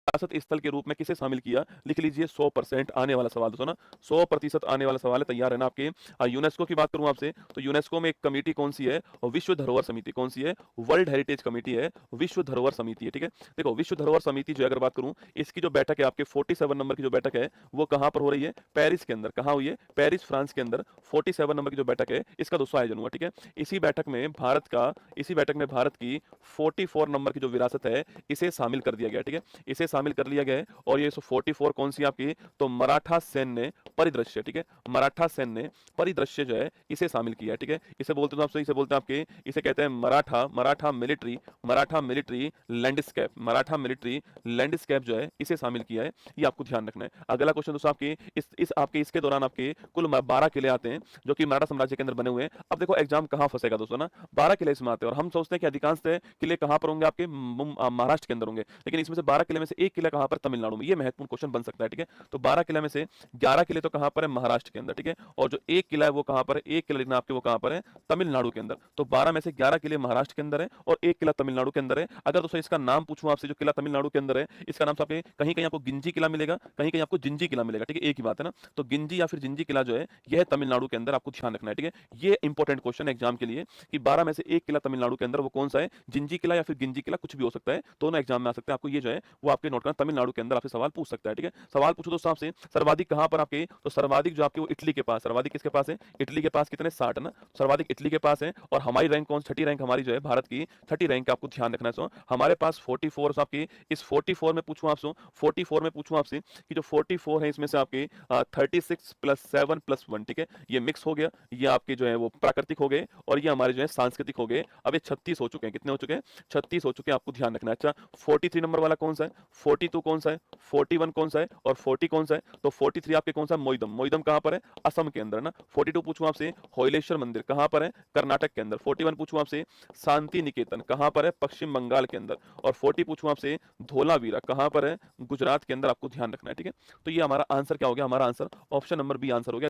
विरासत स्थल के रूप में किसे शामिल किया? लिख लीजिए 100% आने वाला सवाल दोस्तों ना, 100% आने वाला सवाल है, तैयार है ना आपके? यूनेस्को की बात करूँ आपसे, तो यूनेस्को में एक कमिटी कौन-सी है? और विश्व धरोहर समिति कौन-सी है? वर्ल्ड हेरिटेज कमिटी है, विश्व धरोहर समिति है, ठीक है? देखो विश्व धरोहर समिति जो है अगर बात करूँ, इसकी जो बैठक है आपके 47 नंबर की जो बैठक है, वो कहाँ पर हो रही है? पेरिस के अंदर। कहाँ हुई है? पेरिस, फ्रांस के अंदर 47 नंबर की जो बैठक है, इसका दोस्तों आयोजन हुआ, ठीक है? इसी बैठक में भारत की 44 नंबर की जो विरासत है, इसे शामिल कर दिया गया, ठीक है? इसे शामिल कर लिया गया है और ये 44 कौन सी आपकी? तो मराठा सैन्य परिदृश्य, ठीक है? मराठा सैन्य परिदृश्य जो है, इसे शामिल किया है, ठीक है? इसे बोलते हैं आपसे, इसे बोलते हैं आपके, इसे कहते हैं Maratha military landscape, Maratha military landscape जो है, इसे शामिल किया है, ये आपको ध्यान रखना है। अगला क्वेश्चन दोस्तों आपके इसके दौरान आपके कुल 12 किले आते हैं, जो कि मराठा साम्राज्य के अंदर बने हुए हैं। अब देखो एग्जाम कहाँ फंसेगा दोस्तों ना, 12 किले इसमें आते हैं और हम सोचते हैं कि अधिकांश किले कहाँ पर होंगे? आपके महाराष्ट्र के अंदर होंगे, लेकिन इसमें से 12 किले में से एक किला कहाँ पर? तमिलनाडु में। ये महत्वपूर्ण क्वेश्चन बन सकता है, ठीक है? तो 12 किले में से 11 किले तो कहाँ पर है? महाराष्ट्र के अंदर, ठीक है? और जो एक किला है वो कहाँ पर है? एक किला लिखना आपके, वो कहाँ पर है? तमिलनाडु के अंदर। तो 12 में से 11 किले महाराष्ट्र के अंदर है और एक किला तमिलनाडु के अंदर है। अगर दोस्तों इसका नाम पूछूं आपसे, जो किला तमिलनाडु के अंदर है, इसका नाम आपके कहीं कहीं आपको गिंजी किला मिलेगा, कहीं कहीं आपको जिंजी किला मिलेगा, ठीक है? एक ही बात है ना। तो गिंजी या फिर जिंजी किला जो है, यह तमिलनाडु के अंदर, आपको ध्यान रखना है, ठीक है? ये इंपॉर्टेंट क्वेश्चन है एग्जाम के लिए कि 12 में से एक किला तमिलनाडु के अंदर, वो कौन सा है? जिंजी किला या फिर गिंजी किला, कुछ भी हो सकता है, दोनों एग्जाम में आ सकते हैं। आपको ये जो है वो आपके नोट करना, तमिलनाडु के अंदर आपसे सवाल पूछ सकता है, ठीक है? सवाल पूछो दोस्तों आपसे, सर्वाधिक कहां पर आपके? तो सर्वाधिक जो आपके वो इटली के पास, सर्वाधिक किसके पास है? इटली के पास। कितने? 60 ना, सर्वाधिक इटली के पास है। और हमारी रैंक कौन? छठी रैंक हमारी जो है भारत की, छठी रैंक, आपको ध्यान रखना है। सो हमारे पास 44 आपकी, इस 44 में पूछूं आपसे, 44 में पूछूं आपसे कि जो 44 है इसमें से आपके 36 प्लस 7 प्लस 1, ठीक है? ये मिक्स हो गया, ये आपके जो है वो प्राकृतिक हो गए और ये हमारे जो है सांस्कृतिक हो गए। अब ये 36 हो चुके हैं। कितने हो चुके हैं? 36 हो चुके हैं, आपको ध्यान रखना है। अच्छा, 43 नंबर वाला कौन सा है? 42 कौन सा है? 41 कौन सा है? और 40 कौन सा है? तो 43 आपके कौन सा है? मोइदम। मोइदम कहां पर है? असम के अंदर ना। 42 पूछूं आपसे, होयलेश्वर मंदिर कहां पर है? कर्नाटक के अंदर। 41 पूछूं आपसे, शांति निकेतन कहां पर है? पश्चिम बंगाल के अंदर। और 40 पूछूं आपसे, धोलावीरा कहां पर है? गुजरात के अंदर, आपको ध्यान रखना है, ठीक है? तो ये हमारा आंसर क्या हो गया? हमारा answer option number B answer हो गया।